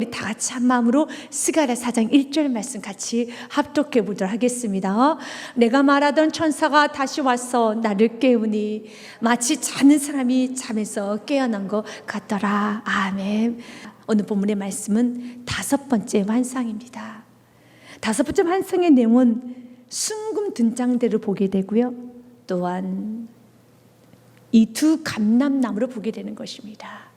우리 다 같이 한 마음으로 스가랴 4장 1절 말씀 같이 합독해 보도록 하겠습니다. 내가 말하던 천사가 다시 와서 나를 깨우니 마치 자는 사람이 잠에서 깨어난 것 같더라. 아멘. 오늘 본문의 말씀은 5번째 환상입니다. 5번째 환상의 내용은 순금 등잔대를 보게 되고요, 또한 이 두 감람나무를 보게 되는 것입니다.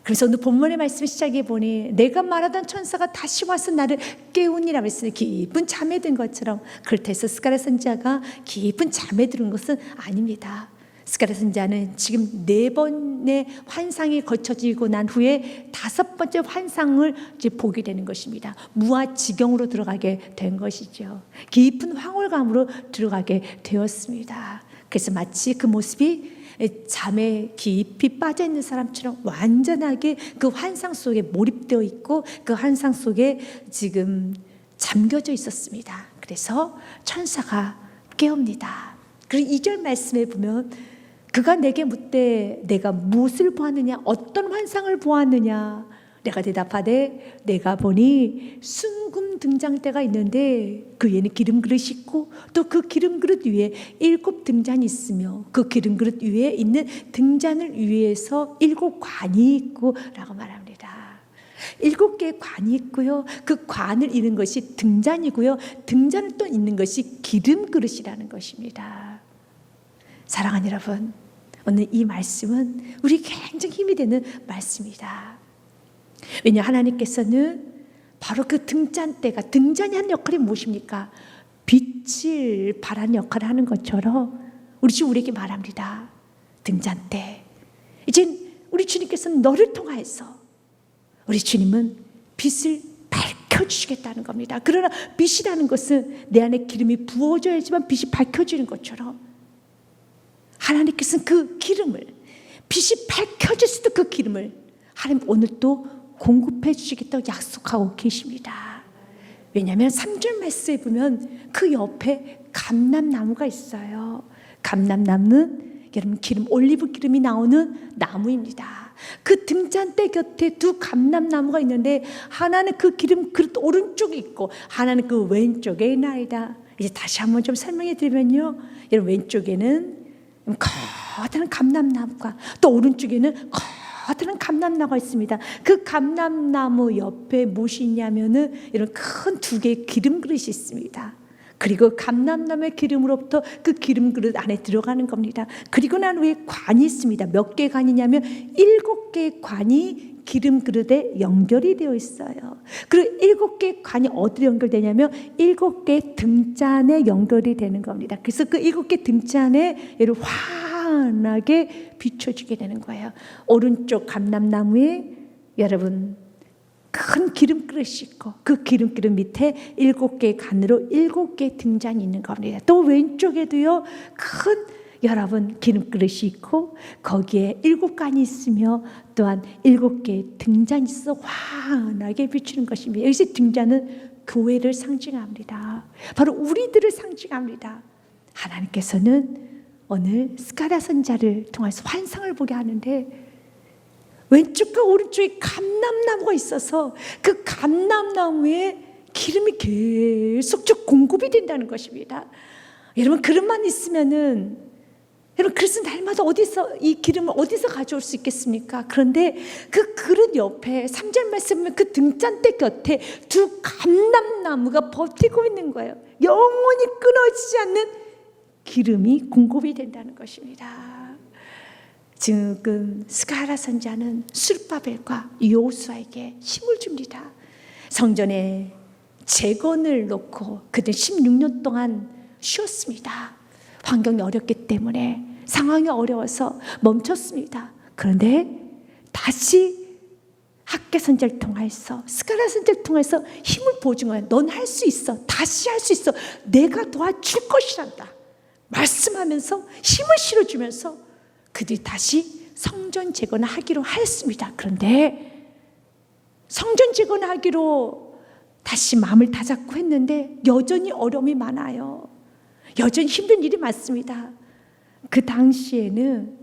그래서 오늘 본문의 말씀 시작해 보니 내가 말하던 천사가 다시 와서 나를 깨우니라고 했으니 깊은 잠에 든 것처럼, 그렇다 해서 스가랴 선지자가 깊은 잠에 들은 것은 아닙니다. 스가랴 선지자는 지금 4번의 환상이 거쳐지고 난 후에 5번째 환상을 이제 보게 되는 것입니다. 무아지경으로 들어가게 된 것이죠. 깊은 황홀감으로 들어가게 되었습니다. 그래서 마치 그 모습이 잠에 깊이 빠져 있는 사람처럼 완전하게 그 환상 속에 몰입되어 있고 그 환상 속에 지금 잠겨져 있었습니다. 그래서 천사가 깨웁니다. 그리고 2절 말씀에 보면 그가 내게 묻되 내가 무엇을 보았느냐, 어떤 환상을 보았느냐. 내가 대답하되 내가 보니 순금 등잔대가 있는데 그 위에는 기름 그릇이 있고 또 그 기름 그릇 위에 7 등잔이 있으며 그 기름 그릇 위에 있는 등잔을 위에서 7 관이 있고 라고 말합니다. 7개의 관이 있고요, 그 관을 이는 것이 등잔이고요, 등잔을 또 있는 것이 기름 그릇이라는 것입니다. 사랑하는 여러분, 오늘 이 말씀은 우리 굉장히 힘이 되는 말씀입니다. 왜냐, 하나님께서는 바로 그 등잔대가, 등잔이 하는 역할이 무엇입니까? 빛을 발하는 역할을 하는 것처럼 우리에게 말합니다. 등잔대, 이제 우리 주님께서는 너를 통하여서 우리 주님은 빛을 밝혀주시겠다는 겁니다. 그러나 빛이라는 것은 내 안에 기름이 부어져야지만 빛이 밝혀지는 것처럼 하나님께서는 그 기름을, 빛이 밝혀질 때 그 기름을 하나님 오늘 또 공급해 주시겠다고 약속하고 계십니다. 왜냐하면 3절 말씀에 보면 그 옆에 감람나무가 있어요. 감람나무는 여러분 기름, 올리브 기름이 나오는 나무입니다. 그 등잔대 곁에 2 감람나무가 있는데 하나는 그 기름 그릇 오른쪽에 있고 하나는 그 왼쪽에 있나이다. 이제 다시 한번 좀 설명해 드리면요, 여러분 왼쪽에는 커다란 감람나무가, 또 오른쪽에는 커다란 감람나무가 있습니다. 그 감람나무 옆에 무엇이 있냐면은 이런 큰 2개의 기름 그릇이 있습니다. 그리고 감람나무의 기름으로부터 그 기름 그릇 안에 들어가는 겁니다. 그리고 난 후에 관이 있습니다. 몇 개의 관이냐면 7개의 관이 기름 그릇에 연결이 되어 있어요. 그리고 7개의 관이 어디로 연결되냐면 7개의 등잔에 연결이 되는 겁니다. 그래서 그 7개 등잔에 얘를 환하게 비춰주게 되는 거예요. 오른쪽 감람나무에 여러분 큰 기름 그릇이 있고 그 기름 그릇 밑에 7개의 관으로 7개의 등잔이 있는 겁니다. 또 왼쪽에도요, 큰 여러분 기름 그릇이 있고 거기에 7관이 있으며 또한 7개의 등잔이 있어 환하게 비추는 것입니다. 여기서 등잔은 교회를 상징합니다. 바로 우리들을 상징합니다. 하나님께서는 오늘 스가랴 선지자를 통해서 환상을 보게 하는데 왼쪽과 오른쪽에 감람나무가 있어서 그 감람나무에 기름이 계속적 공급이 된다는 것입니다. 여러분 그릇만 있으면은, 여러분 그릇은 날마다 어디서 이 기름을 어디서 가져올 수 있겠습니까? 그런데 그 그릇 옆에 3절 말씀은 그 등잔대 곁에 2 감람나무가 버티고 있는 거예요. 영원히 끊어지지 않는 기름이 공급이 된다는 것입니다. 지금 스가랴 선지자는 스룹바벨과 여호수아에게 힘을 줍니다. 성전에 재건을 놓고 그들 16년 동안 쉬었습니다. 환경이 어렵기 때문에, 상황이 어려워서 멈췄습니다. 그런데 다시 학개 선지자를 통해서, 스가랴 선지자를 통해서 힘을 보여준 거예요. 넌 할 수 있어. 다시 할 수 있어. 내가 도와줄 것이란다 말씀하면서 힘을 실어주면서 그들이 다시 성전 재건을 하기로 하였습니다. 그런데 성전 재건을 하기로 다시 마음을 다잡고 했는데 여전히 어려움이 많아요. 여전히 힘든 일이 많습니다. 그 당시에는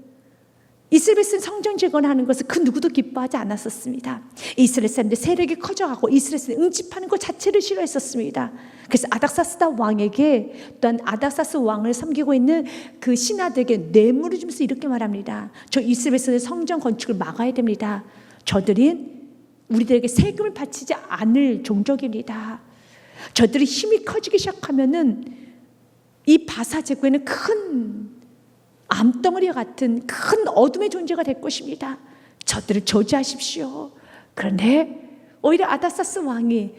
이스라엘 백성 성전 재건하는 것을 그 누구도 기뻐하지 않았었습니다. 이스라엘 사람들 세력이 커져가고 이스라엘 사람들 응집하는 것 자체를 싫어했었습니다. 그래서 아닥사스다 왕에게, 또한 아닥사스 왕을 섬기고 있는 그 신하들에게 뇌물을 주면서 이렇게 말합니다. 저 이스라엘 백성의 성전 건축을 막아야 됩니다. 저들이 우리들에게 세금을 바치지 않을 종족입니다. 저들이 힘이 커지기 시작하면은 이 바사 제국에는 큰 암덩어리 같은 큰 어둠의 존재가 될 것입니다. 저들을 저지하십시오. 그런데 오히려 아닥사스 왕이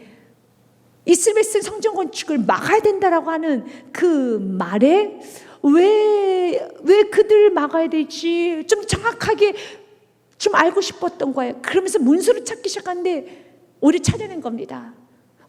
이스라엘 백성 성전 건축을 막아야 된다라고 하는 그 말에 왜 그들을 막아야 되지? 좀 정확하게 좀 알고 싶었던 거예요. 그러면서 문서를 찾기 시작하는데 오히려 찾아낸 겁니다.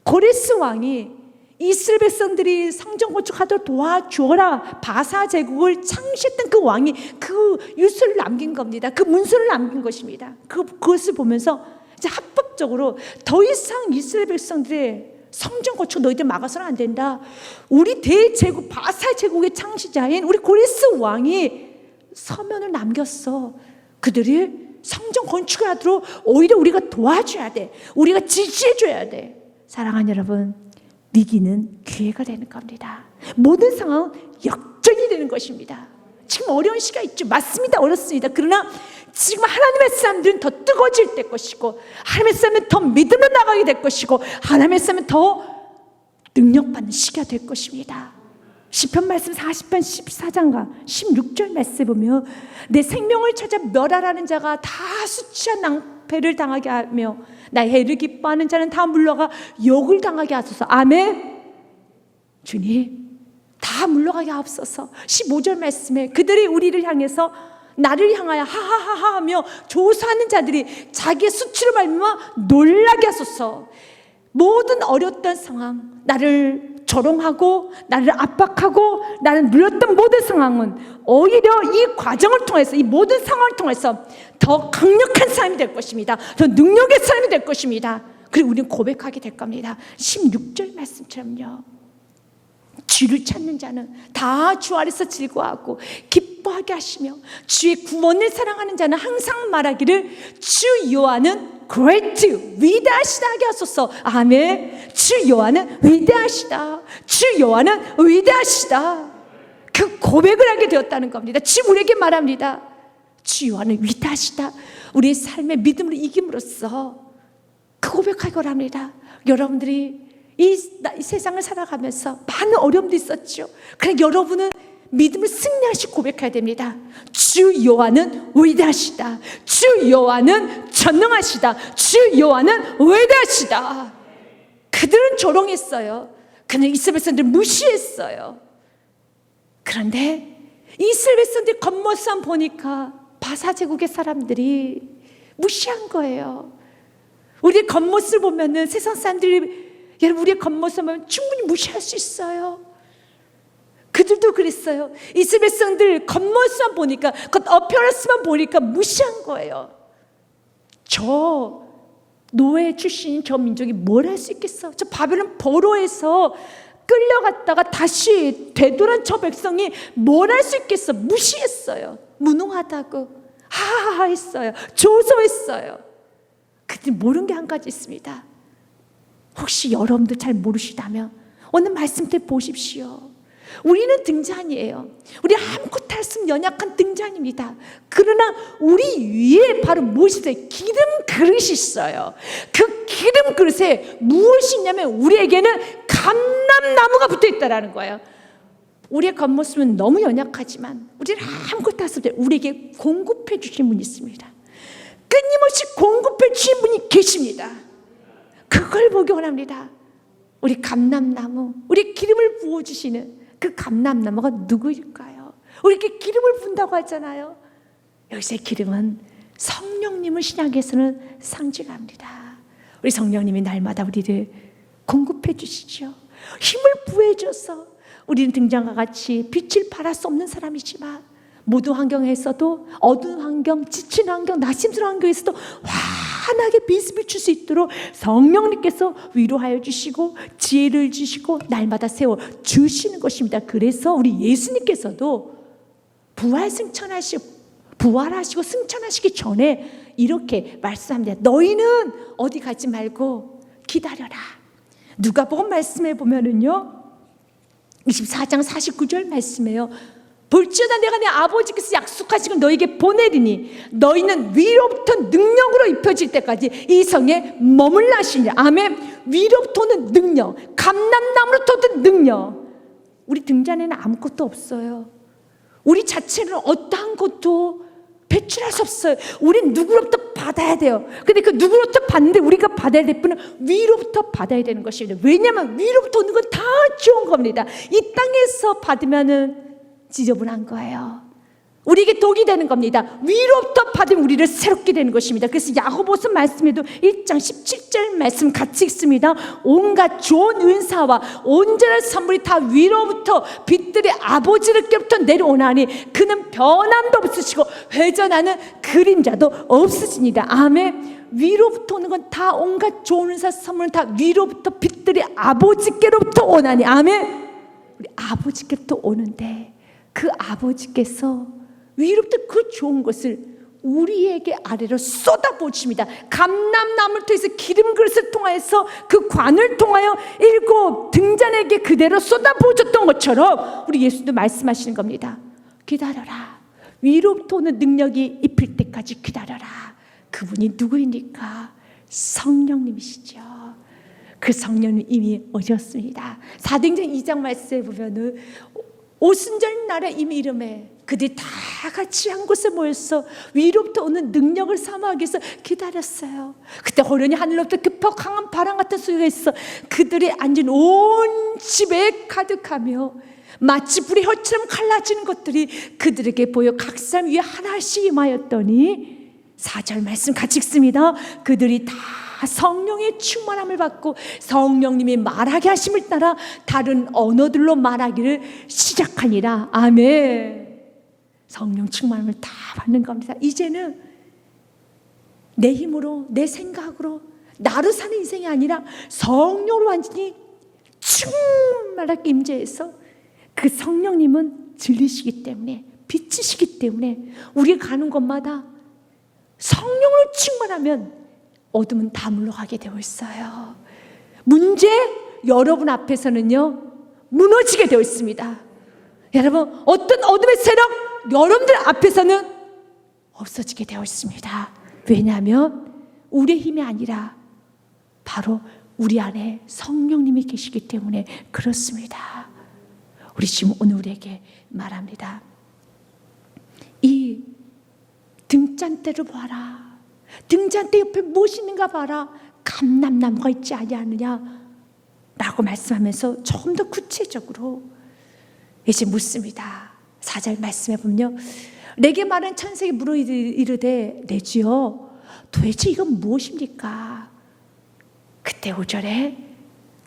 고레스 왕이 이스라엘 백성들이 성전 건축하도록 도와주어라 바사 제국을 창시했던 그 왕이 그 유서를 남긴 겁니다. 그 문서를 남긴 것입니다. 그것을 보면서 이제 합법적으로 더 이상 이스라엘 백성들의 성전 건축 너희들 막아서는 안 된다. 우리 대제국 바사 제국의 창시자인 우리 고레스 왕이 서면을 남겼어. 그들이 성전 건축을 하도록 오히려 우리가 도와줘야 돼. 우리가 지지해줘야 돼. 사랑하는 여러분, 위기는 기회가 되는 겁니다. 모든 상황은 역전이 되는 것입니다. 지금 어려운 시기가 있죠. 맞습니다. 어렵습니다. 그러나 지금 하나님의 사람들은 더 뜨거워질 될 것이고, 하나님의 사람은 더 믿음으로 나가게 될 것이고, 하나님의 사람은 더 능력받는 시기가 될 것입니다. 시편 말씀 40편 14장과 16절 말씀에 보면 내 생명을 찾아 멸하라는 자가 다 수치한 낭패를 당하게 하며 나의 해를 기뻐하는 자는 다 물러가 욕을 당하게 하소서. 아멘. 주님, 다 물러가게 하옵소서. 15절 말씀에 그들이 우리를 향해서 나를 향하여 하하하하 하며 조소하는 자들이 자기의 수치로 말미암아 놀라게 하소서. 모든 어려웠던 상황, 나를 조롱하고 나를 압박하고 나를 눌렀던 모든 상황은 오히려 이 과정을 통해서, 이 모든 상황을 통해서 더 강력한 사람이 될 것입니다. 더 능력의 사람이 될 것입니다. 그리고 우리는 고백하게 될 겁니다. 16절 말씀처럼요, 주를 찾는 자는 다 주 아래서 즐거워하고 기뻐하게 하시며 주의 구원을 사랑하는 자는 항상 말하기를 주 여호와는 great, 위대하시다 하게 하소서. 아멘. 주 여호와는 위대하시다. 주 여호와는 위대하시다. 그 고백을 하게 되었다는 겁니다. 지금 우리에게 말합니다. 주 여호와는 위대하시다. 우리의 삶의 믿음으로 이김으로써 그 고백하기를 합니다. 여러분들이 이 세상을 살아가면서 많은 어려움도 있었죠. 그러나 여러분은 믿음을 승리하시고 고백해야 됩니다. 주 여호와는 위대하시다. 주 여호와는 전능하시다. 주 여호와는 위대하시다. 그들은 조롱했어요. 그는 이스라엘 백성들을 무시했어요. 그런데 이스라엘 백성들 겉모습만 보니까 바사 제국의 사람들이 무시한 거예요. 우리의 겉모습을 보면은 세상 사람들이, 여러분, 우리의 겉모습을 보면 충분히 무시할 수 있어요. 그들도 그랬어요. 이스라엘 백성들 겉모습만 보니까, 겉 어피어런스만 보니까 무시한 거예요. 저 노예 출신인 저 민족이 뭘 할 수 있겠어? 저 바벨론 포로에서 끌려갔다가 다시 되돌아온 저 백성이 뭘 할 수 있겠어? 무시했어요. 무능하다고 하하하 했어요. 조소했어요. 그들 모르는 게 한 가지 있습니다. 혹시 여러분도 잘 모르시다면 오늘 말씀 때 보십시오. 우리는 등잔이에요. 우리 아무것도 할 수 없는 연약한 등잔입니다. 그러나 우리 위에 바로 무엇이 기름 그릇이 있어요. 그 기름 그릇에 무엇이 있냐면 우리에게는 감람나무가 붙어 있다라는 거예요. 우리의 겉모습은 너무 연약하지만 우리는 아무것도 할 수 없는데 우리에게 공급해 주신 분이 있습니다. 끊임없이 공급해 주신 분이 계십니다. 그걸 보기 원합니다. 우리 감람나무, 우리 기름을 부어주시는 그 감람나무가 누구일까요? 우리에게 기름을 부은다고 하잖아요. 여기서의 기름은 성령님을 신약에서는 상징합니다. 우리 성령님이 날마다 우리를 공급해 주시죠. 힘을 부어줘서 우리는 등장과 같이 빛을 발할 수 없는 사람이지만 모든 환경에서도, 어두운 환경, 지친 환경, 나심스러운 환경에서도 환하게 빛을 비출 수 있도록 성령님께서 위로하여 주시고 지혜를 주시고 날마다 세워 주시는 것입니다. 그래서 우리 예수님께서도 부활승천하시고 부활하시고 승천하시기 전에 이렇게 말씀합니다. 너희는 어디 가지 말고 기다려라. 누가복음 말씀에 보면은요 24장 49절 말씀이에요. 볼지어다 내가 내 아버지께서 약속하신 걸 너에게 보내리니 너희는 위로부터 능력으로 입혀질 때까지 이 성에 머물라 하시니. 아멘. 위로부터 오는 능력, 감람나무로부터 오는 능력. 우리 등잔에는 아무것도 없어요. 우리 자체는 어떠한 것도 배출할 수 없어요. 우린 누구로부터 받아야 돼요. 근데 그 누구로부터 받는데 우리가 받아야 될 분은 위로부터 받아야 되는 것입니다. 왜냐하면 위로부터 오는 건 다 좋은 겁니다. 이 땅에서 받으면은 지저분한 거예요. 우리에게 독이 되는 겁니다. 위로부터 받으면 우리를 새롭게 되는 것입니다. 그래서 야고보서 말씀에도 1장 17절 말씀 같이 읽습니다. 온갖 좋은 은사와 온전한 선물이 다 위로부터 빛들의 아버지께로부터 내려오나니 그는 변함도 없으시고 회전하는 그림자도 없으시니라. 아멘. 위로부터 오는 건 다 온갖 좋은 은사 선물은 다 위로부터 빛들의 아버지께로부터 오나니. 아멘. 우리 아버지께로부터 오는데 그 아버지께서 위로부터 그 좋은 것을 우리에게 아래로 쏟아부으십니다. 감람나무를 통해서 기름 그릇을 통하여서 그 관을 통하여 7 등잔에게 그대로 쏟아부어줬던 것처럼 우리 예수도 말씀하시는 겁니다. 기다려라. 위로부터 오는 능력이 입힐 때까지 기다려라. 그분이 누구입니까? 성령님이시죠. 그 성령은 이미 오셨습니다. 사도행전 2장 말씀에 보면은 오순절 날에 이미 이름에 그들이 다 같이 한 곳에 모여서 위로부터 오는 능력을 사모하기 위해서 기다렸어요. 그때 호련히 하늘로부터 급하고 강한 바람 같은 소리가 있어 그들이 앉은 온 집에 가득하며 마치 불의 혀처럼 갈라지는 것들이 그들에게 보여 각 사람 위에 하나씩 임하였더니 4절 말씀 같이 읽습니다. 그들이 다 성령의 충만함을 받고 성령님이 말하게 하심을 따라 다른 언어들로 말하기를 시작하니라. 아멘. 성령 충만함을 다 받는 겁니다. 이제는 내 힘으로 내 생각으로 나로 사는 인생이 아니라 성령으로 완전히 충만하게 임재해서 그 성령님은 진리시기 때문에 빛이시기 때문에 우리가 가는 곳마다 성령으로 충만하면 어둠은 다 물러가게 되어 있어요. 문제 여러분 앞에서는요 무너지게 되어 있습니다. 여러분 어떤 어둠의 세력 여러분들 앞에서는 없어지게 되어 있습니다. 왜냐하면 우리의 힘이 아니라 바로 우리 안에 성령님이 계시기 때문에 그렇습니다. 우리 지금 오늘 우리에게 말합니다. 이 등잔대를 봐라. 등잔대 옆에 무엇이 있는가 봐라. 감람나무가 있지 아니하느냐 라고 말씀하면서 조금 더 구체적으로 이제 묻습니다. 4절 말씀해 보면요 내게 말한 천사에게 물어 이르되 내 주여 도대체 이건 무엇입니까? 그때 5절에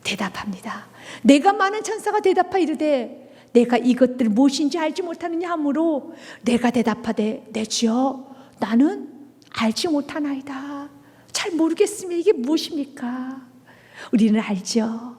대답합니다. 내가 많은 천사가 대답하 이르되 내가 이것들 무엇인지 알지 못하느냐 하므로 내가 대답하되 내 주여 나는 알지 못하나이다. 잘 모르겠습니다. 이게 무엇입니까? 우리는 알죠.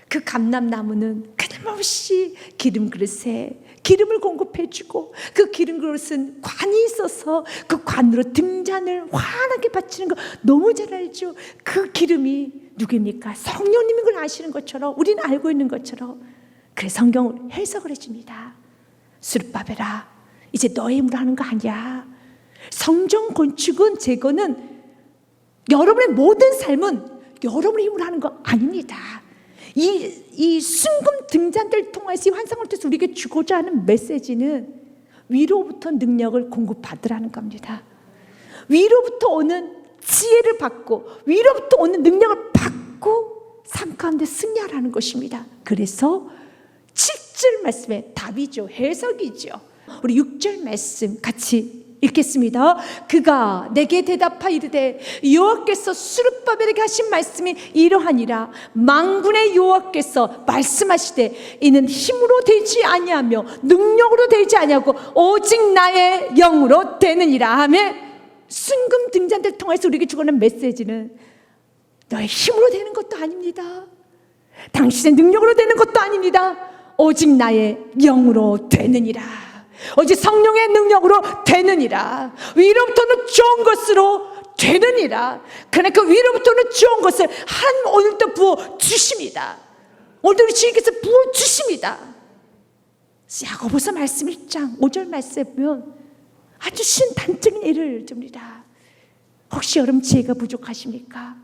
그 감람나무는 끊임없이 기름 그릇에 기름을 공급해주고 그 기름 그릇은 관이 있어서 그 관으로 등잔을 환하게 바치는 거 너무 잘 알죠. 그 기름이 누구입니까? 성령님인 걸 아시는 것처럼 우리는 알고 있는 것처럼 그래서 성경을 해석을 해줍니다. 스룹바벨아 이제 너의 힘으로 하는 거 아니야. 성전 건축은 제거는 여러분의 모든 삶은 여러분의 힘으로 하는 거 아닙니다. 이 순금 등잔대를 통해서 이 환상을 통해서 우리에게 주고자 하는 메시지는 위로부터 능력을 공급받으라는 겁니다. 위로부터 오는 지혜를 받고 위로부터 오는 능력을 받고 삶 가운데 승리하라는 것입니다. 그래서 7절 말씀의 답이죠. 해석이죠. 우리 6절 말씀 같이 읽겠습니다. 그가 내게 대답하 이르되 여호와께서 스룹바벨에게 하신 말씀이 이러하니라. 만군의 여호와께서 말씀하시되 이는 힘으로 되지 아니하며 능력으로 되지 아니하고 오직 나의 영으로 되느니라. 아멘. 순금 등잔대를 통해서 우리에게 주고는 메시지는 너의 힘으로 되는 것도 아닙니다. 당신의 능력으로 되는 것도 아닙니다. 오직 나의 영으로 되느니라. 오직 성령의 능력으로 되느니라. 위로부터는 좋은 것으로 되느니라. 그러나 그 위로부터는 좋은 것을 하나님 오늘도 부어주십니다. 오늘도 우리 주님께서 부어주십니다. 야고보서 말씀 1장 5절 말씀에 보면 아주 신단적인 예를 듭니다. 혹시 여러분 지혜가 부족하십니까?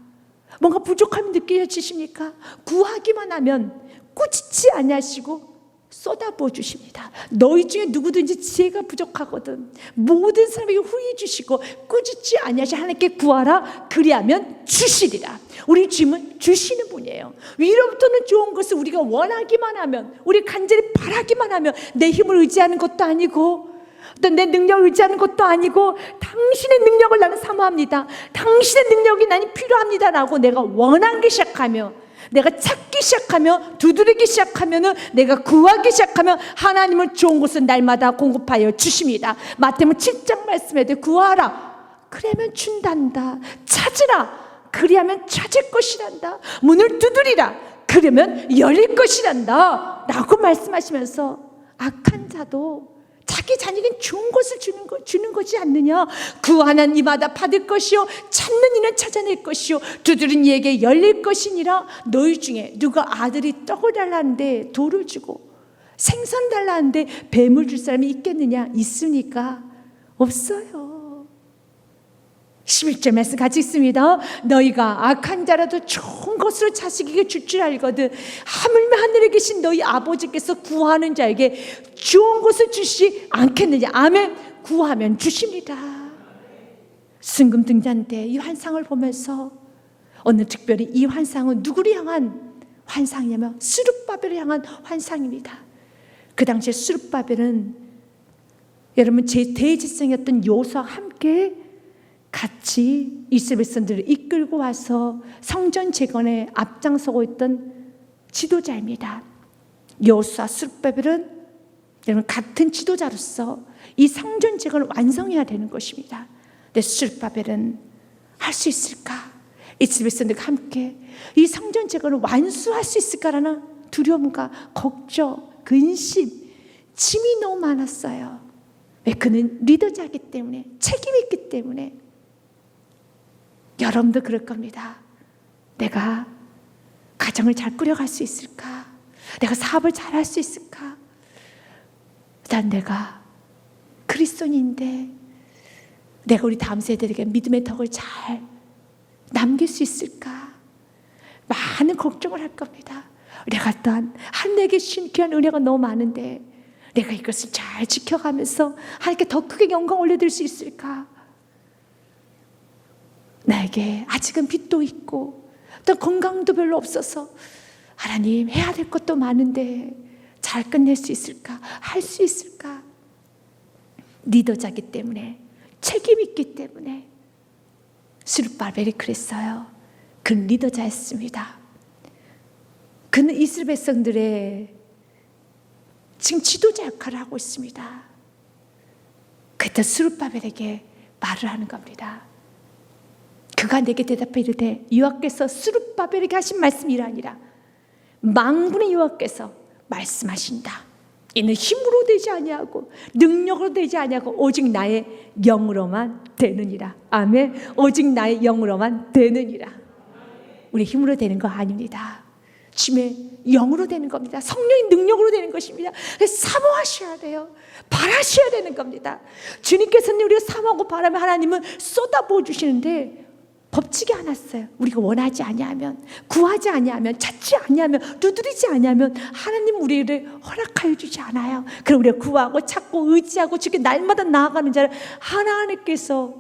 뭔가 부족함이 느껴지십니까? 구하기만 하면 꾸짖지 아니하시고 쏟아부어 주십니다. 너희 중에 누구든지 지혜가 부족하거든 모든 사람에게 후히 주시고 꾸짖지 아니하시 하나님께 구하라 그리하면 주시리라. 우리 주님은 주시는 분이에요. 위로부터는 좋은 것을 우리가 원하기만 하면, 우리 간절히 바라기만 하면, 내 힘을 의지하는 것도 아니고 어떤 내 능력을 의지하는 것도 아니고 당신의 능력을 나는 사모합니다, 당신의 능력이 나는 필요합니다 라고 내가 원하기 시작하며, 내가 찾기 시작하며, 두드리기 시작하면, 내가 구하기 시작하면 하나님은 좋은 것을 날마다 공급하여 주십니다. 마태복음 7장 말씀에도 구하라 그러면 준단다, 찾으라 그리하면 찾을 것이란다, 문을 두드리라 그러면 열릴 것이란다 라고 말씀하시면서 악한 자도 자기 자녀에게 좋은 것을 주는 거지 않느냐. 구하는 이마다 받을 것이요 찾는 이는 찾아낼 것이요 두드린 이에게 열릴 것이니라. 너희 중에 누가 아들이 떡을 달라는데 돌을 주고 생선 달라는데 뱀을 줄 사람이 있겠느냐? 있으니까 없어요. 11절 말씀 같이 있습니다. 너희가 악한 자라도 좋은 것으로 자식에게 줄 줄 알거든 하물며 하늘에 계신 너희 아버지께서 구하는 자에게 좋은 것을 주시지 않겠느냐. 아멘. 구하면 주십니다. 순금 등잔 때 이 환상을 보면서 오늘 특별히 이 환상은 누구를 향한 환상이냐면 스룹바벨을 향한 환상입니다. 그 당시에 스룹바벨은 여러분 제 대지성이었던 요소와 함께 같이 이스라엘 백성들을 이끌고 와서 성전 재건에 앞장서고 있던 지도자입니다. 여호수아, 스룹바벨은 여러분 같은 지도자로서 이 성전 재건을 완성해야 되는 것입니다. 근데 스룹바벨은 할 수 있을까? 이스라엘 백성들과 함께 이 성전 재건을 완수할 수 있을까라는 두려움과 걱정, 근심, 짐이 너무 많았어요. 왜? 그는 리더자이기 때문에, 책임이 있기 때문에. 여러분도 그럴 겁니다. 내가 가정을 잘 꾸려갈 수 있을까? 내가 사업을 잘 할 수 있을까? 일단 내가 그리스도인인데 내가 우리 다음 세대에게 믿음의 덕을 잘 남길 수 있을까? 많은 걱정을 할 겁니다. 내가 또한 하나님에게 주신 귀한 은혜가 너무 많은데 내가 이것을 잘 지켜가면서 하나님께 더 크게 영광 올려드릴 수 있을까? 나에게 아직은 빚도 있고 또 건강도 별로 없어서 하나님 해야 될 것도 많은데 잘 끝낼 수 있을까? 할 수 있을까? 리더자기 때문에, 책임이 있기 때문에. 스룹바벨이 그랬어요. 그는 리더자였습니다. 그는 이스라엘 백성들의 지금 지도자 역할을 하고 있습니다. 그때 스룹바벨에게 말을 하는 겁니다. 그가 내게 대답해 이르되 여호와께서 스룹바벨에게 하신 말씀이 이러하니라. 만군의 여호와께서 말씀하신다. 이는 힘으로 되지 아니하고 능력으로 되지 아니하고 오직 나의 영으로만 되느니라. 아멘. 오직 나의 영으로만 되느니라. 우리 힘으로 되는 거 아닙니다. 주님의 영으로 되는 겁니다. 성령의 능력으로 되는 것입니다. 사모하셔야 돼요. 바라셔야 되는 겁니다. 주님께서는 우리가 사모하고 바라면 하나님은 쏟아부어 주시는데 법칙이 않았어요. 우리가 원하지 아니하면, 구하지 아니하면, 찾지 아니하면, 두드리지 아니하면 하나님 우리를 허락하여 주지 않아요. 그럼 우리가 구하고 찾고 의지하고 주께 날마다 나아가는 자를 하나님께서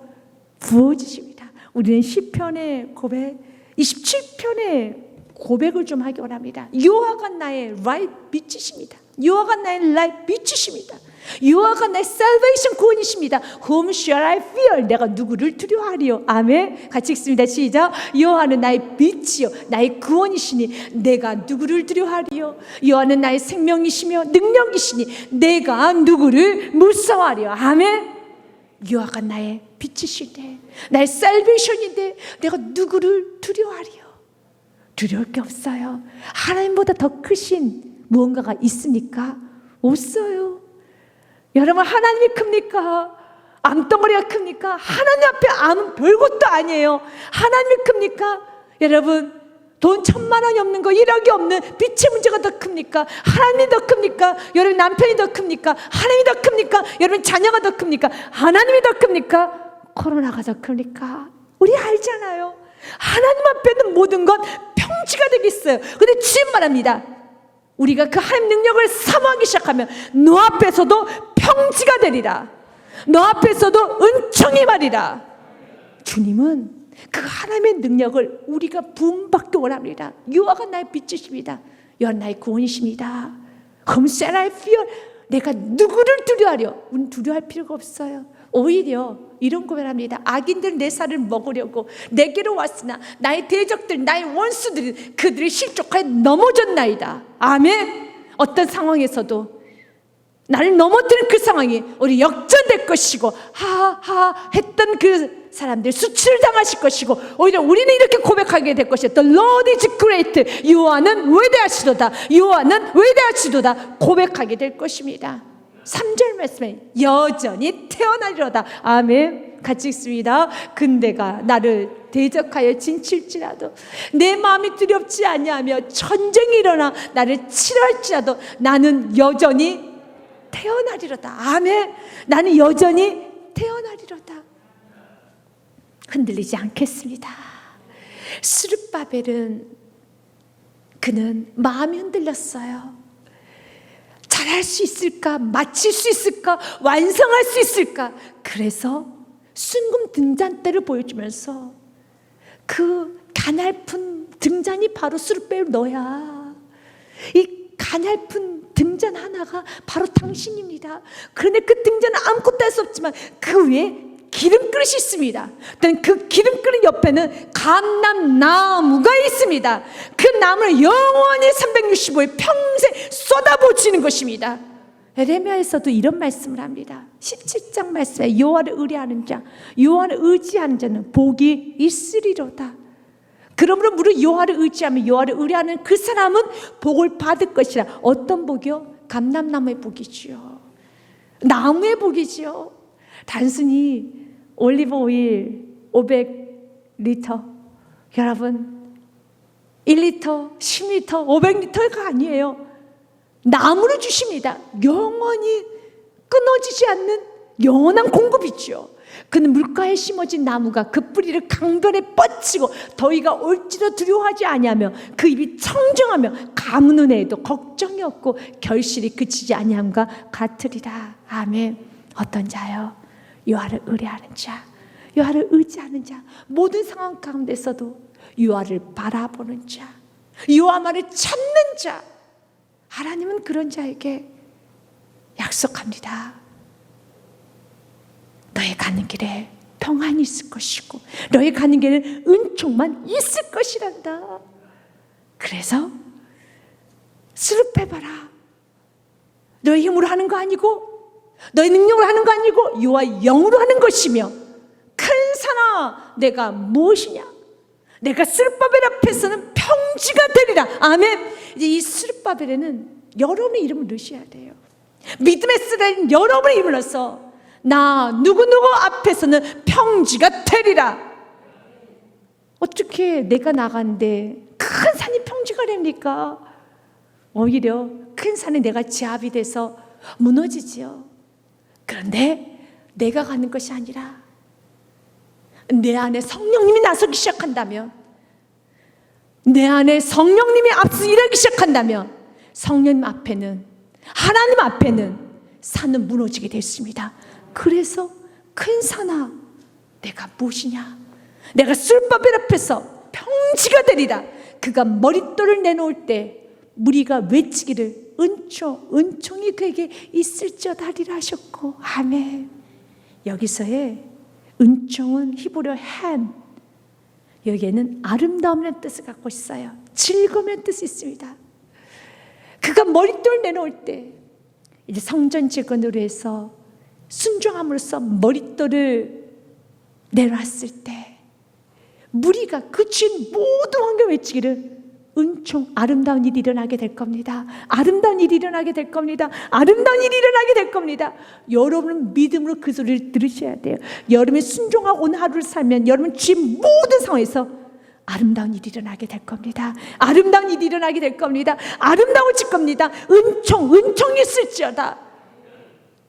부어주십니다. 우리는 시편의 고백 27편의 고백을 좀 하기 원합니다. 여호와가 나의 라이트 빛이십니다. 여호와가 나의 라이트 빛이십니다. 여호와가 나의 salvation 구원이십니다. Whom shall I fear? 내가 누구를 두려워하리요? 아멘. 같이 읽습니다. 시작. 여호와는 나의 빛이요 나의 구원이시니 내가 누구를 두려워하리요? 여호와는 나의 생명이시며 능력이시니 내가 누구를 무서워하리요? 아멘. 여호와가 나의 빛이시네, 나의 salvation인데 내가 누구를 두려워하리요? 두려울 게 없어요. 하나님보다 더 크신 무언가가 있으니까 없어요. 여러분, 하나님이 큽니까? 암덩어리가 큽니까? 하나님 앞에 암은 별것도 아니에요. 하나님이 큽니까? 여러분, 돈 1,000만 원이 없는 거, 1억이 없는 빚의 문제가 더 큽니까? 하나님이 더 큽니까? 여러분, 남편이 더 큽니까? 하나님이 더 큽니까? 여러분, 자녀가 더 큽니까? 하나님이 더 큽니까? 코로나가 더 큽니까? 우리 알잖아요. 하나님 앞에는 모든 건 평지가 되겠어요. 근데 주님 말합니다. 우리가 그 하나님 능력을 사모하기 시작하면 너 앞에서도 평지가 되리라. 너 앞에서도 은총이 말이라. 주님은 그 하나님의 능력을 우리가 부음받기 원합니다. 여호와가 나의 빛이십니다. 여호와 나의 구원이십니다. Whom shall I fear? 내가 누구를 두려워하려? 우리는 두려워할 필요가 없어요. 오히려 이런 고백합니다. 악인들 내 살을 먹으려고 내게로 왔으나 나의 대적들, 나의 원수들이 그들의 실족하에 넘어졌나이다. 아멘. 어떤 상황에서도 나를 넘어뜨린 그 상황이 우리 역전될 것이고 하하 했던 그 사람들 수치를 당하실 것이고, 오히려 우리는 이렇게 고백하게 될 것이다. The Lord is great. 여호와는 위대하시도다. 여호와는 위대하시도다. 고백하게 될 것입니다. 3절 말씀에 여전히 태어나리로다. 아멘. 같이 읽습니다. 근데가 나를 대적하여 진칠지라도 내 마음이 두렵지 아니하며 전쟁이 일어나 나를 치료할지라도 나는 여전히 태어나리로다. 아멘. 나는 여전히 태어나리로다. 흔들리지 않겠습니다. 스룹바벨은 그는 마음이 흔들렸어요. 잘할 수 있을까? 마칠 수 있을까? 완성할 수 있을까? 그래서 순금 등잔대를 보여주면서 그 가냘픈 등잔이 바로 스룹바벨 너야. 이 가냘픈 등잔 하나가 바로 당신입니다. 그런데 그 등잔은 아무것도 할 수 없지만 그 위에 기름그릇이 있습니다. 그 기름그릇 옆에는 감람나무가 있습니다. 그 나무를 영원히 365일 평생 쏟아부치는 것입니다. 에레미야에서도 이런 말씀을 합니다. 17장 말씀에 여호와를 의뢰하는 자, 여호와를 의지하는 자는 복이 있으리로다. 그러므로 무릇 여호와를 의지하며 여호와를 의뢰하는 그 사람은 복을 받을 것이라. 어떤 복이요? 감람나무의 복이지요. 나무의 복이지요. 단순히 올리브 오일 500리터, 여러분 1리터, 10리터, 500리터가 아니에요. 나무를 주십니다. 영원히 끊어지지 않는 영원한 공급이죠. 그는 물가에 심어진 나무가 그 뿌리를 강변에 뻗치고 더위가 올지도 두려워하지 아니하며 그 입이 청정하며 가뭄은 해도 걱정이 없고 결실이 그치지 아니함과 같으리라. 아멘. 어떤 자요? 여호와를 의뢰하는 자, 여호와를 의지하는 자, 모든 상황 가운데서도 여호와를 바라보는 자, 여호와 말을 찾는 자. 하나님은 그런 자에게 약속합니다. 너의 가는 길에 평안이 있을 것이고 너의 가는 길에 은총만 있을 것이란다. 그래서 스룹해봐라. 너의 힘으로 하는 거 아니고 너의 능력으로 하는 거 아니고 여호와의 영으로 하는 것이며, 큰 산아 내가 무엇이냐? 내가 스룹바벨 앞에서는 평지가 되리라. 아멘. 이제 이 스룹바벨에는 여러분의 이름을 넣으셔야 돼요. 믿음의 쓰라린 여러분의 이름을 넣어서 나 누구누구 앞에서는 평지가 되리라. 어떻게 내가 나간데 큰 산이 평지가 됩니까? 오히려 큰 산에 내가 제압이 돼서 무너지지요. 그런데 내가 가는 것이 아니라 내 안에 성령님이 나서기 시작한다면, 내 안에 성령님이 앞서 일하기 시작한다면 성령님 앞에는, 하나님 앞에는 산은 무너지게 됐습니다. 그래서 큰 산아 내가 무엇이냐? 내가 스룹바벨 앞에서 평지가 되리라. 그가 머릿돌을 내놓을 때 무리가 외치기를 은총이 그에게 있을지어다 하리라 하셨고. 아멘. 여기서의 은총은 히브리어 햄, 여기에는 아름다움이라는 뜻을 갖고 있어요. 즐거움이라는 뜻이 있습니다. 그가 머릿돌 내놓을 때 이제 성전 재건으로 해서 순종함으로써 머릿돌을 내놨을 때 무리가 그 주인 모든 왕과 외치기를 은총, 아름다운 일이 일어나게 될 겁니다. 아름다운 일이 일어나게 될 겁니다. 아름다운 일이 일어나게 될 겁니다. 여러분은 믿음으로 그 소리를 들으셔야 돼요. 여러분이 순종하고 오늘 하루를 살면 여러분 주의 모든 상황에서 아름다운 일이 일어나게 될 겁니다. 아름다운 일이 일어나게 될 겁니다. 아름다워질 겁니다. 은총이 있을지어다.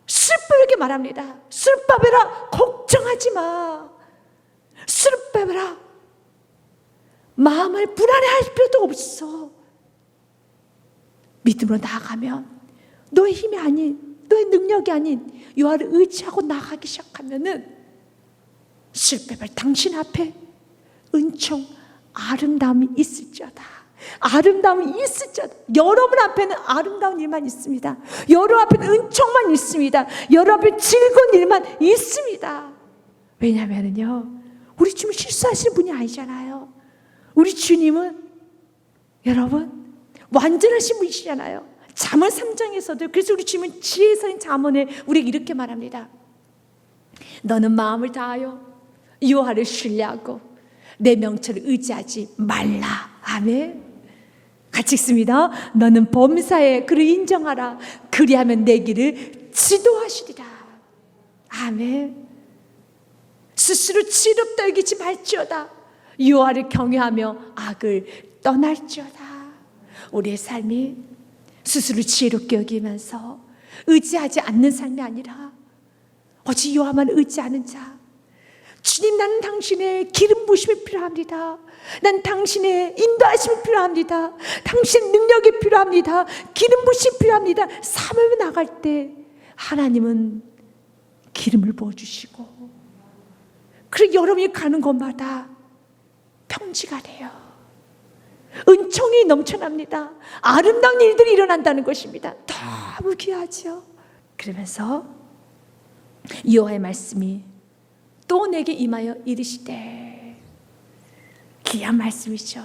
슬프게 말합니다. 슬퍼해라. 걱정하지 마. 슬퍼해라. 마음을 불안해할 필요도 없어. 믿음으로 나아가면 너의 힘이 아닌, 너의 능력이 아닌 여호와를 의지하고 나아가기 시작하면은 슬픔을 당신 앞에 은총, 아름다움이 있을지어다. 아름다움이 있을지어다. 여러분 앞에는 아름다운 일만 있습니다. 여러분 앞에는 은총만 있습니다. 여러분 앞에 즐거운 일만 있습니다. 왜냐하면요, 우리 주님 실수하시는 분이 아니잖아요. 우리 주님은 여러분 완전하신 분이시잖아요. 잠언 3장에서도 그래서 우리 주님은 지혜서인 잠언에 우리에게 이렇게 말합니다. 너는 마음을 다하여 여호와를 신뢰하고 내 명철을 의지하지 말라. 아멘. 같이 읽습니다. 너는 범사에 그를 인정하라. 그리하면 내 길을 지도하시리라. 아멘. 스스로 지롭다 여기지 말지어다. 여호와를 경외하며 악을 떠날지어다. 우리의 삶이 스스로 지혜롭게 여기면서 의지하지 않는 삶이 아니라 오직 여호와만 의지하는 자. 주님, 나는 당신의 기름 부으심이 필요합니다. 난 당신의 인도하심이 필요합니다. 당신의 능력이 필요합니다. 기름 부으심이 필요합니다. 삶을 나갈 때 하나님은 기름을 부어주시고, 그리고 여러분이 가는 곳마다 평지가 돼요. 은총이 넘쳐납니다. 아름다운 일들이 일어난다는 것입니다. 너무 귀하죠. 그러면서 여호와의 말씀이 또 내게 임하여 이르시되, 귀한 말씀이죠.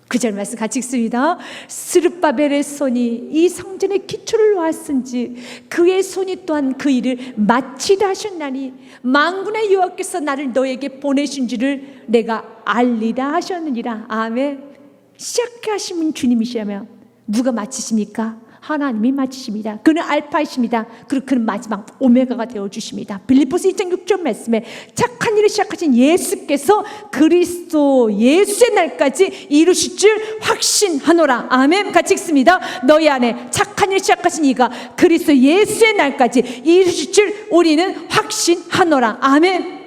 9절 말씀 같이 읽습니다. 스룹바벨의 손이 이 성전의 기초를 놓았은지 그의 손이 또한 그 일을 마치다 하셨나니 만군의 여호와께서 나를 너에게 보내신 줄을 내가 알리라 하셨느니라. 아멘. 시작하신 주님이시라면 누가 마치십니까? 하나님이 마치십니다. 그는 알파이십니다. 그리고 그는 마지막 오메가가 되어주십니다. 빌립보서 2장 6절 말씀에 착한 일을 시작하신 예수께서 그리스도 예수의 날까지 이루실 줄 확신하노라. 아멘. 같이 읽습니다. 너희 안에 착한 일을 시작하신 이가 그리스도 예수의 날까지 이루실 줄 우리는 확신하노라. 아멘.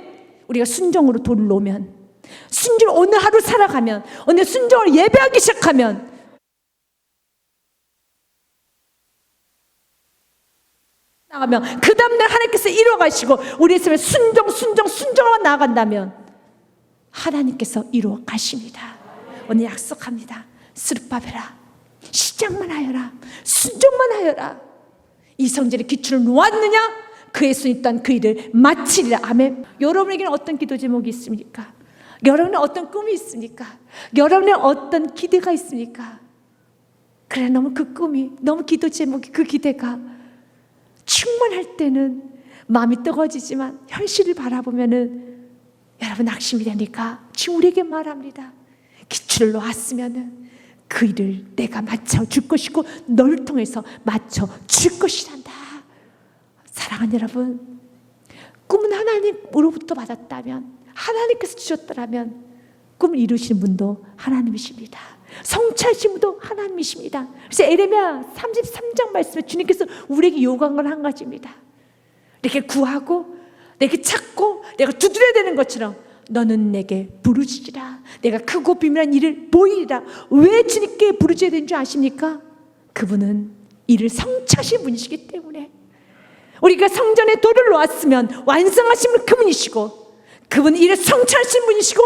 우리가 순종으로 돌을 놓으면, 순종으로 오늘 하루 살아가면, 오늘 순종으로 예배하기 시작하면 나가면 그 다음날 하나님께서 이루어가시고 우리의 삶에 순종하고 나아간다면 하나님께서 이루어가십니다. 오늘 약속합니다. 스룹바벨아, 시작만 하여라. 순종만 하여라. 이 성전의 기초를 놓았느냐? 그의 손이 또한 그 일을 마치리라. 아멘. 여러분에게는 어떤 기도 제목이 있습니까? 여러분은 어떤 꿈이 있습니까? 여러분은 어떤 기대가 있습니까? 그래, 너무 그 꿈이, 너무 기도 제목이, 그 기대가 충만할 때는 마음이 뜨거워지지만 현실을 바라보면은 여러분 낙심이 되니까 지금 우리에게 말합니다. 기초를 놓았으면은 그 일을 내가 맞춰줄 것이고 너를 통해서 맞춰줄 것이란다. 사랑하는 여러분, 꿈은 하나님으로부터 받았다면, 하나님께서 주셨더라면 꿈을 이루시는 분도 하나님이십니다. 성취하신 분도 하나님이십니다. 그래서 에레미야 33장 말씀에 주님께서 우리에게 요구한 건 한 가지입니다. 이렇게 구하고 내게 찾고 내가 두드려야 되는 것처럼 너는 내게 부르짖으라. 내가 크고 비밀한 일을 보이리라. 왜 주님께 부르짖어야 되는 줄 아십니까? 그분은 이를 성취하신 분이시기 때문에. 우리가 성전에 돌을 놓았으면 완성하신 분 그분이시고, 그분은 이를 성취하신 분이시고,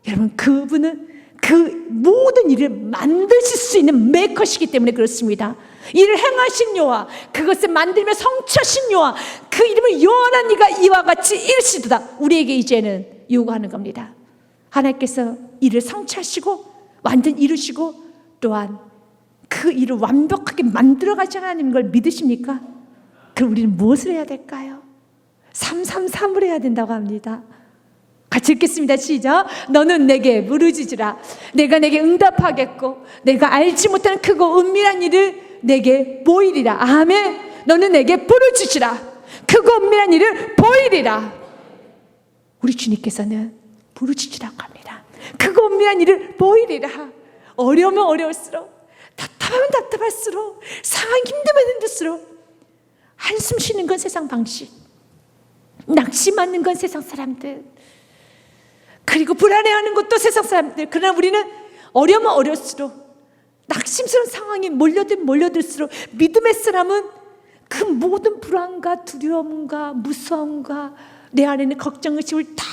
여러분 그분은 그 모든 일을 만드실 수 있는 메이커시기 때문에 그렇습니다. 이를 행하신 여호와, 그것을 만들며 성취하신 여호와, 그 이름을 여호와는 이가 이와 같이 이르시도다. 우리에게 이제는 요구하는 겁니다. 하나님께서 이를 성취하시고 완전 이루시고 또한 그 일을 완벽하게 만들어 가시는 걸 믿으십니까? 그럼 우리는 무엇을 해야 될까요? 333을 해야 된다고 합니다. 같이 읽겠습니다. 시작. 너는 내게 부르짖으라. 내가 내게 응답하겠고 내가 알지 못하는 크고 은밀한 일을 내게 보이리라. 아멘. 너는 내게 부르짖으라. 크고 은밀한 일을 보이리라. 우리 주님께서는 부르짖으라고 합니다. 크고 은밀한 일을 보이리라. 어려우면 어려울수록, 답답하면 답답할수록, 상황이 힘들면 힘들수록, 한숨 쉬는 건 세상 방식, 낙심하는 건 세상 사람들, 그리고 불안해하는 것도 세상 사람들. 그러나 우리는 어려우면 어려울수록, 낙심스러운 상황이 몰려들수록 믿음의 사람은 그 모든 불안과 두려움과 무서움과 내 안에는 걱정, 의심을 다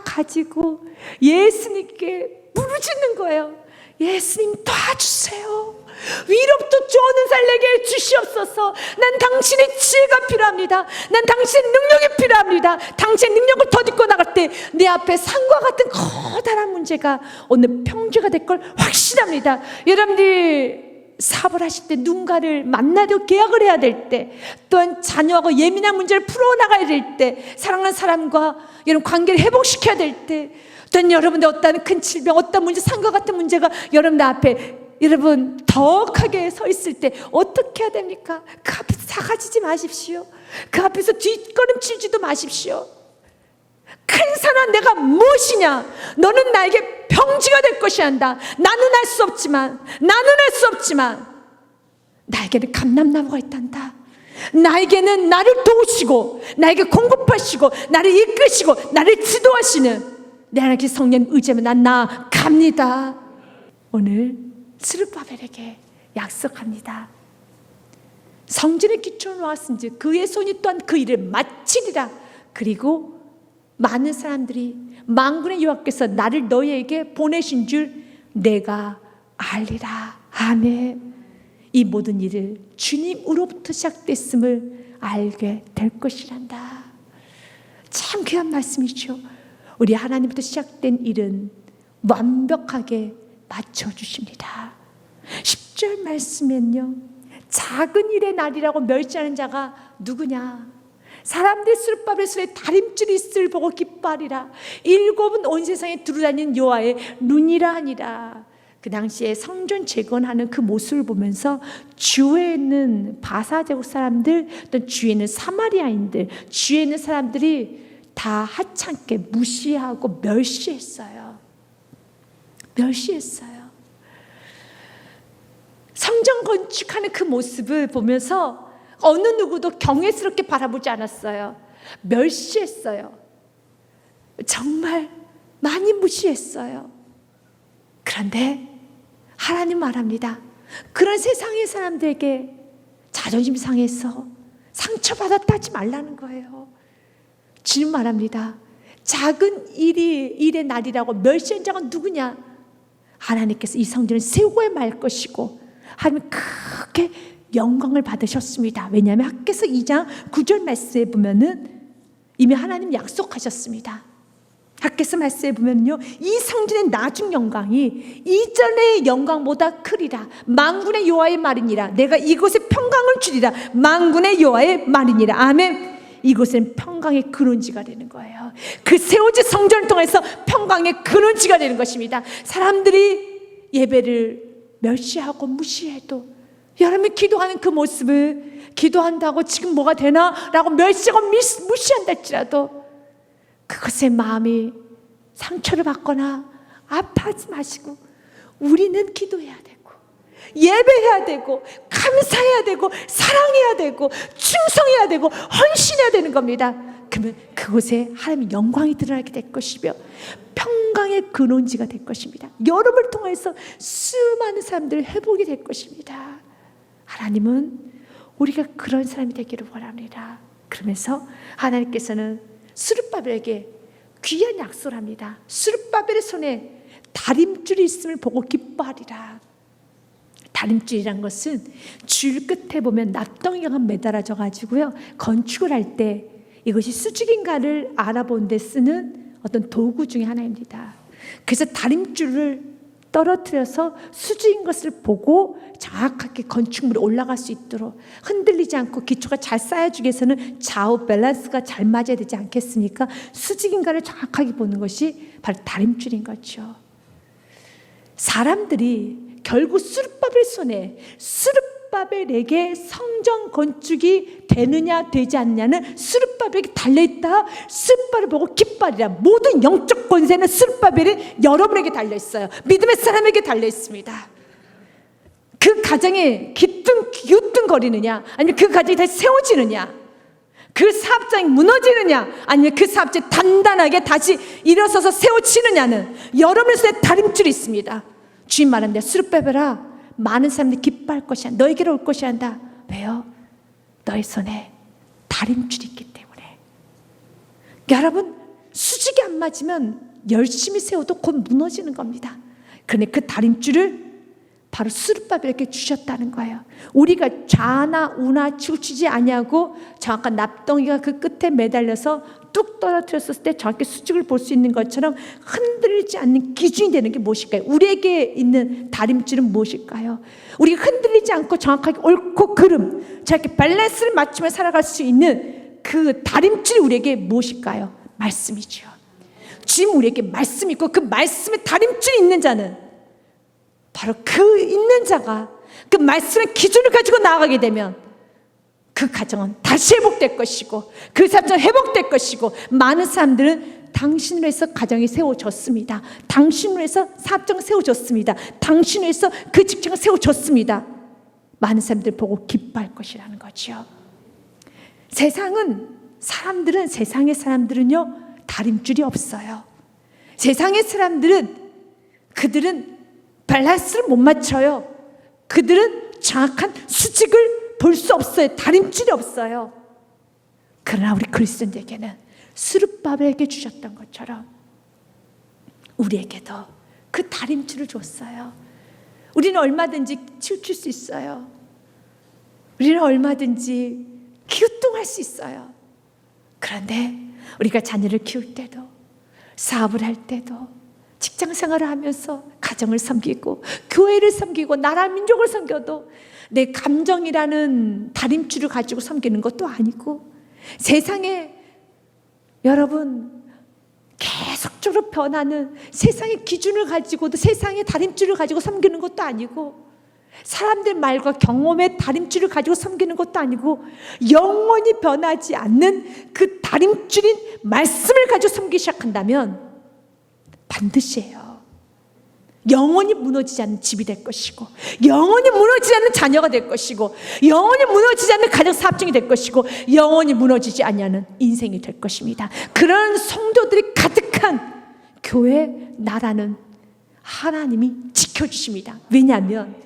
가지고 예수님께 부르짖는 거예요. 예수님 도와주세요. 위로부터 좋은 살 내게 주시옵소서. 난 당신의 지혜가 필요합니다. 난 당신의 능력이 필요합니다. 당신의 능력을 덧입고 나갈 때 내 앞에 산과 같은 커다란 문제가 오늘 평지가 될 걸 확신합니다. 여러분들이 사업을 하실 때 누군가를 만나도 계약을 해야 될 때, 또한 자녀하고 예민한 문제를 풀어나가야 될 때, 사랑하는 사람과 여러분 관계를 회복시켜야 될 때, 또한 여러분들 어떤 큰 질병, 어떤 문제, 산과 같은 문제가 여러분들 앞에 여러분 덕하게 서 있을 때 어떻게 해야 됩니까? 그 앞에서 사가지지 마십시오. 그 앞에서 뒷걸음치지도 마십시오. 큰 산아 내가 무엇이냐? 너는 나에게 평지가 될 것이야 한다. 나는 할 수 없지만 나에게는 감람나무가 있단다. 나에게는 나를 도우시고 나에게 공급하시고 나를 이끄시고 나를 지도하시는 내 하나님 성령 의지하면 난 나아갑니다. 오늘 스룹바벨에게 약속합니다. 성전의 기초를 놓았은즉 그의 손이 또한 그 일을 마치리라. 그리고 많은 사람들이 만군의 여호와께서 나를 너희에게 보내신 줄 내가 알리라. 아멘. 이 모든 일을 주님으로부터 시작됐음을 알게 될 것이란다. 참 귀한 말씀이죠. 우리 하나님부터 시작된 일은 완벽하게 맞춰주십니다. 10절 말씀엔요, 작은 일의 날이라고 멸시하는 자가 누구냐? 사람들 스룹바벨 손에 다림줄이 있을 보고 기뻐하리라. 7은 온 세상에 두루다니는 여호와의 눈이라 하니라. 그 당시에 성전 재건하는 그 모습을 보면서 주위에 있는 바사 제국 사람들, 또 주위에 있는 사마리아인들, 주위에 있는 사람들이 다 하찮게 무시하고 멸시했어요. 성전 건축하는 그 모습을 보면서 어느 누구도 경외스럽게 바라보지 않았어요. 멸시했어요. 정말 많이 무시했어요. 그런데 하나님 말합니다. 그런 세상의 사람들에게 자존심 상해서 상처받았다 하지 말라는 거예요. 주님 말합니다. 작은 일의 날이라고 멸시한 자가 누구냐? 하나님께서 이 성전을 세우고야 말 것이고 하나님 크게 영광을 받으셨습니다. 왜냐하면 학개서 2장 9절 말씀에 보면은 이미 하나님 약속하셨습니다. 학개서 말씀에 보면요, 이 성전의 나중 영광이 이전의 영광보다 크리라. 만군의 여호와의 말이니라. 내가 이곳에 평강을 주리라. 만군의 여호와의 말이니라. 아멘. 이곳은 평강의 근원지가 되는 거예요. 그 세워진 성전을 통해서 평강의 근원지가 되는 것입니다. 사람들이 예배를 멸시하고 무시해도 여러분이 기도하는 그 모습을 기도한다고 지금 뭐가 되나? 라고 멸시하고 무시한다 할지라도 그것의 마음이 상처를 받거나 아파하지 마시고 우리는 기도해야 되고 예배해야 되고 감사해야 되고 사랑해야 되고 충성해야 되고 헌신해야 되는 겁니다. 그러면 그곳에 하나님의 영광이 드러나게 될 것이며 평강의 근원지가 될 것입니다. 여러분을 통해서 수많은 사람들 회복이 될 것입니다. 하나님은 우리가 그런 사람이 되기를 원합니다. 그러면서 하나님께서는 스룹바벨에게 귀한 약속을 합니다. 스룹바벨의 손에 다림줄이 있음을 보고 기뻐하리라. 다림줄이란 것은 줄 끝에 보면 납덩이가 매달아져 가지고요, 건축을 할 때 이것이 수직인가를 알아보는 데 쓰는 어떤 도구 중에 하나입니다. 그래서 다림줄을 떨어뜨려서 수직인 것을 보고 정확하게 건축물이 올라갈 수 있도록 흔들리지 않고 기초가 잘 쌓여주기 위해서는 좌우 밸런스가 잘 맞아야 되지 않겠습니까? 수직인가를 정확하게 보는 것이 바로 다림줄인 거죠. 사람들이 결국 스룹바벨에게 성전 건축이 되느냐 되지 않느냐는 스룹바벨에게 달려있다. 스룹바벨을 보고 기뻐하리라. 모든 영적 권세는 스룹바벨이 여러분에게 달려있어요. 믿음의 사람에게 달려있습니다. 그 가정이 기웃등거리느냐, 아니면 그 가정이 다시 세워지느냐, 그 사업장이 무너지느냐, 아니면 그 사업장이 단단하게 다시 일어서서 세워지느냐는 여러분의 손에 다림줄이 있습니다. 주님 말합니다. 스룹바벨아, 많은 사람들이 기뻐할 것이야. 너에게로 올 것이야 한다. 왜요? 너의 손에 다림줄이 있기 때문에. 여러분, 수직이 안 맞으면 열심히 세워도 곧 무너지는 겁니다. 그런데 그 다림줄을 바로 스룹바벨에게 주셨다는 거예요. 우리가 좌나 우나 치우치지 아니하고 정확한 납덩이가 그 끝에 매달려서 뚝 떨어뜨렸을 때 정확히 수직을 볼 수 있는 것처럼 흔들리지 않는 기준이 되는 게 무엇일까요? 우리에게 있는 다림줄은 무엇일까요? 우리가 흔들리지 않고 정확하게 옳고 그름, 정확히 밸런스를 맞추며 살아갈 수 있는 그 다림줄이 우리에게 무엇일까요? 말씀이죠. 주님 우리에게 말씀이 있고 그 말씀에 다림줄이 있는 자는 바로 그 있는 자가 그 말씀의 기준을 가지고 나아가게 되면 그 가정은 다시 회복될 것이고 그 사업은 회복될 것이고 많은 사람들은 당신으로 해서 가정이 세워졌습니다. 당신으로 해서 사업장이 세워졌습니다. 당신으로 해서 그 직장이 세워졌습니다. 많은 사람들 보고 기뻐할 것이라는 거죠. 세상의 사람들은요 다림줄이 없어요. 세상의 사람들은 그들은 밸런스를 못 맞춰요. 그들은 정확한 수직을 볼 수 없어요. 다림줄이 없어요. 그러나 우리 그리스도인에게는 스룹바벨에게 주셨던 것처럼 우리에게도 그 다림줄을 줬어요. 우리는 얼마든지 치우칠 수 있어요. 우리는 얼마든지 기우뚱할 수 있어요. 그런데 우리가 자녀를 키울 때도, 사업을 할 때도, 직장 생활을 하면서 가정을 섬기고 교회를 섬기고 나라 민족을 섬겨도 내 감정이라는 다림줄을 가지고 섬기는 것도 아니고, 세상에 여러분 계속적으로 변하는 세상의 기준을 가지고도 세상의 다림줄을 가지고 섬기는 것도 아니고, 사람들 말과 경험의 다림줄을 가지고 섬기는 것도 아니고, 영원히 변하지 않는 그 다림줄인 말씀을 가지고 섬기기 시작한다면 반드시예요. 영원히 무너지지 않는 집이 될 것이고, 영원히 무너지지 않는 자녀가 될 것이고, 영원히 무너지지 않는 가정 사업장이 될 것이고, 영원히 무너지지 않는 인생이 될 것입니다. 그런 성도들이 가득한 교회, 나라는 하나님이 지켜주십니다. 왜냐하면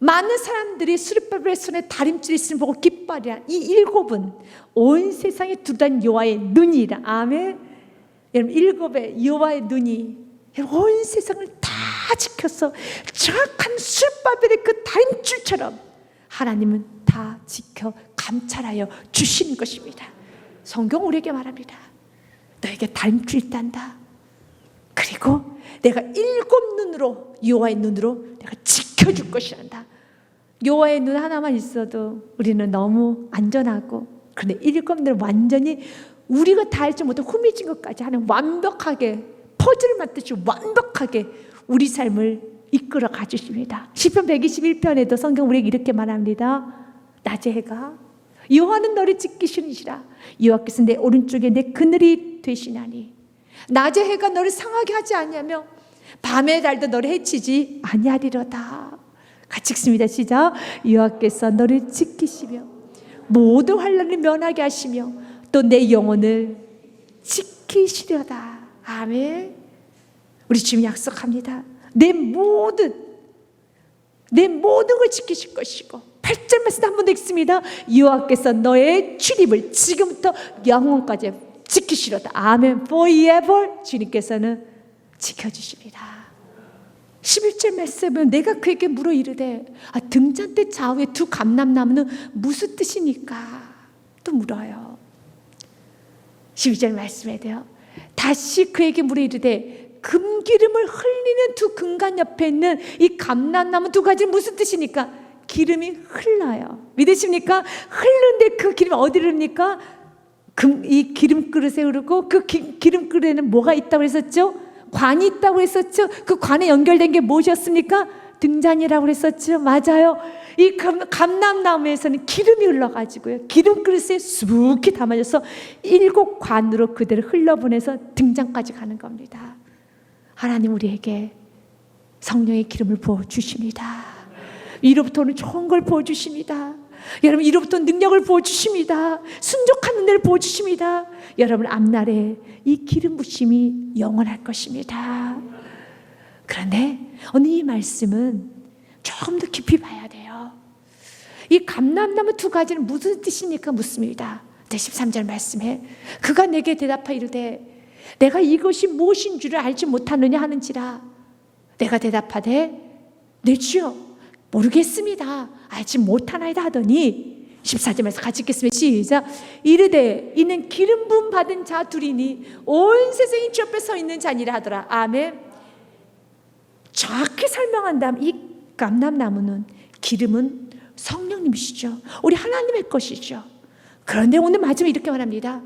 많은 사람들이 스룹바벨의 손에 다림줄이 있음을 보고 기뻐하리라. 이 일곱은 온 세상에 두단 여호와의 눈이라. 아멘. 여러분, 일곱의 여호와의 눈이 온 세상을 다 지켜서 정확한 스룹바벨의 그 다림줄처럼 하나님은 다 지켜 감찰하여 주시는 것입니다. 성경 우리에게 말합니다. 너에게 다림줄이 있단다. 그리고 내가 일곱 눈으로, 여호와의 눈으로 내가 지켜줄 것이란다. 여호와의 눈 하나만 있어도 우리는 너무 안전하고, 그런데 일곱 눈을 완전히 우리가 다 알지 못한 후미진 것까지 하는 완벽하게 퍼즐을 맞듯이 완벽하게 우리 삶을 이끌어 가주십니다. 시편 121편에도 성경 우리에게 이렇게 말합니다. 낮의 해가 여호와는 너를 지키시니시라. 여호와께서 내 오른쪽에 내 그늘이 되시나니 낮의 해가 너를 상하게 하지 아니하며 밤의 달도 너를 해치지 아니하리로다. 같이 읽습니다. 시작. 여호와께서 너를 지키시며 모든 환난을 면하게 하시며 또 내 영혼을 지키시려다. 아멘. 우리 주님 약속합니다. 내 모든 걸 지키실 것이고, 8절 말씀 한 번 더 읽습니다. 여호와께서 너의 출입을 지금부터 영원까지 지키시려다. 아멘. forever 주님께서는 지켜주십니다. 11절 말씀은 내가 그에게 물어 이르되 등잔대 좌우에 두 감람나무는 무슨 뜻이니까? 또 물어요. 12절 말씀에 대요. 다시 그에게 물어 이르되 금기름을 흘리는 두 금관 옆에 있는 이 감람나무 두 가지는 무슨 뜻입니까? 기름이 흘러요. 믿으십니까? 흐르는데 그 기름이 어디로 흐릅니까? 이 기름 그릇에 흐르고, 그 기름 그릇에는 뭐가 있다고 했었죠? 관이 있다고 했었죠? 그 관에 연결된 게 무엇이었습니까? 등잔이라고 했었죠? 맞아요. 이 감람나무에서는 기름이 흘러가지고요, 기름 그릇에 수북히 담아져서 7관으로 그대로 흘러보내서 등잔까지 가는 겁니다. 하나님 우리에게 성령의 기름을 부어주십니다. 이로부터는 좋은 걸 부어주십니다. 여러분, 이로부터 능력을 부어주십니다. 순종한 은혜를 부어주십니다. 여러분, 앞날에 이 기름 부심이 영원할 것입니다. 그런데 오늘 이 말씀은 조금 더 깊이 봐야 돼요. 이 감람나무 두 가지는 무슨 뜻입니까? 묻습니다. 13절 말씀에 그가 내게 대답하여 이르되 내가 이것이 무엇인 줄을 알지 못하느냐 하는지라. 내가 대답하되 네 주여 모르겠습니다, 알지 못하나이다 하더니 14절에서 같이 읽겠습니다. 시작. 이르되 이는 기름 부음 받은 자 둘이니 온 세상이 주 옆에 서 있는 자니라 하더라. 아멘. 정확히 설명한다면 이 감람나무는, 기름은 성령님이시죠. 우리 하나님의 것이죠. 그런데 오늘 마지막에 이렇게 말합니다.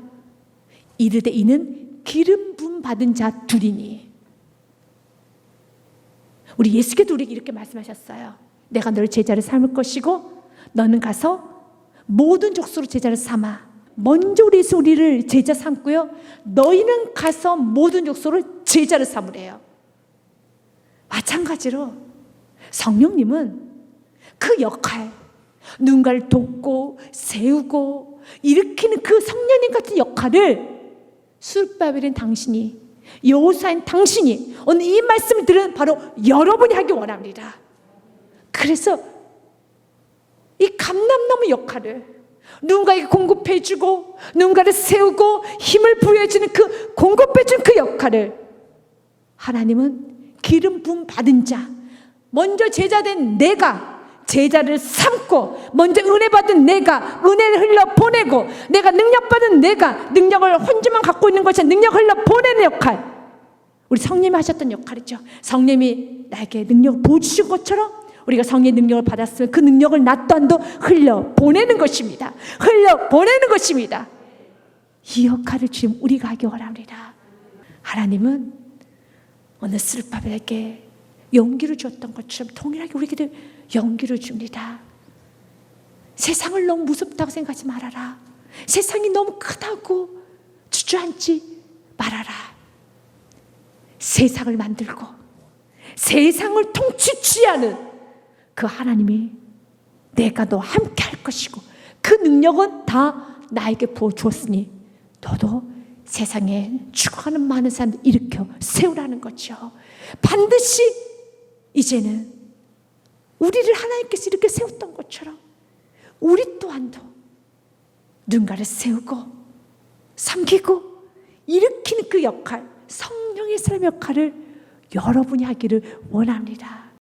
이르되 이는 기름 부음 받은 자 둘이니. 우리 예수께도 우리에게 이렇게 말씀하셨어요. 내가 너를 제자를 삼을 것이고 너는 가서 모든 족속으로 제자를 삼아. 먼저 우리를 제자 삼고요, 너희는 가서 모든 족속으로 제자를 삼으래요. 마찬가지로 성령님은 그 역할, 누군가를 돕고 세우고 일으키는 그 성령님 같은 역할을 수르바벨인 당신이, 여호수아인 당신이, 오늘 이 말씀을 들은 바로 여러분이 하기 원합니다. 그래서 이 감람나무 역할을 누군가에게 공급해주고 누군가를 세우고 힘을 부여해주는 그 공급해주는 그 역할을 하나님은 기름 부음 받은 자, 먼저 제자된 내가 제자를 삼고, 먼저 은혜 받은 내가 은혜를 흘러 보내고, 내가 능력 받은 내가 능력을 혼자만 갖고 있는 것이 아니라 능력을 흘러 보내는 역할, 우리 성령님이 하셨던 역할이죠. 성령님이 나에게 능력을 부어주신 것처럼 우리가 성령의 능력을 받았으면 그 능력을 나 또한도 흘려 보내는 것입니다. 흘려 보내는 것입니다. 이 역할을 지금 우리가 하기 원합니다. 하나님은 어느 스룹바벨에게 용기를 줬던 것처럼 동일하게 우리에게도 용기를 줍니다. 세상을 너무 무섭다고 생각하지 말아라. 세상이 너무 크다고 주저앉지 말아라. 세상을 만들고 세상을 통치하는 그 하나님이 내가 너 함께 할 것이고 그 능력은 다 나에게 부어주었으니 너도 세상에 죽어가는 많은 사람들 일으켜 세우라는 거죠. 반드시 이제는 우리를 하나님께서 이렇게 세웠던 것처럼 우리 또한도 누군가를 세우고 섬기고 일으키는 그 역할, 성령의 사람 역할을 여러분이 하기를 원합니다.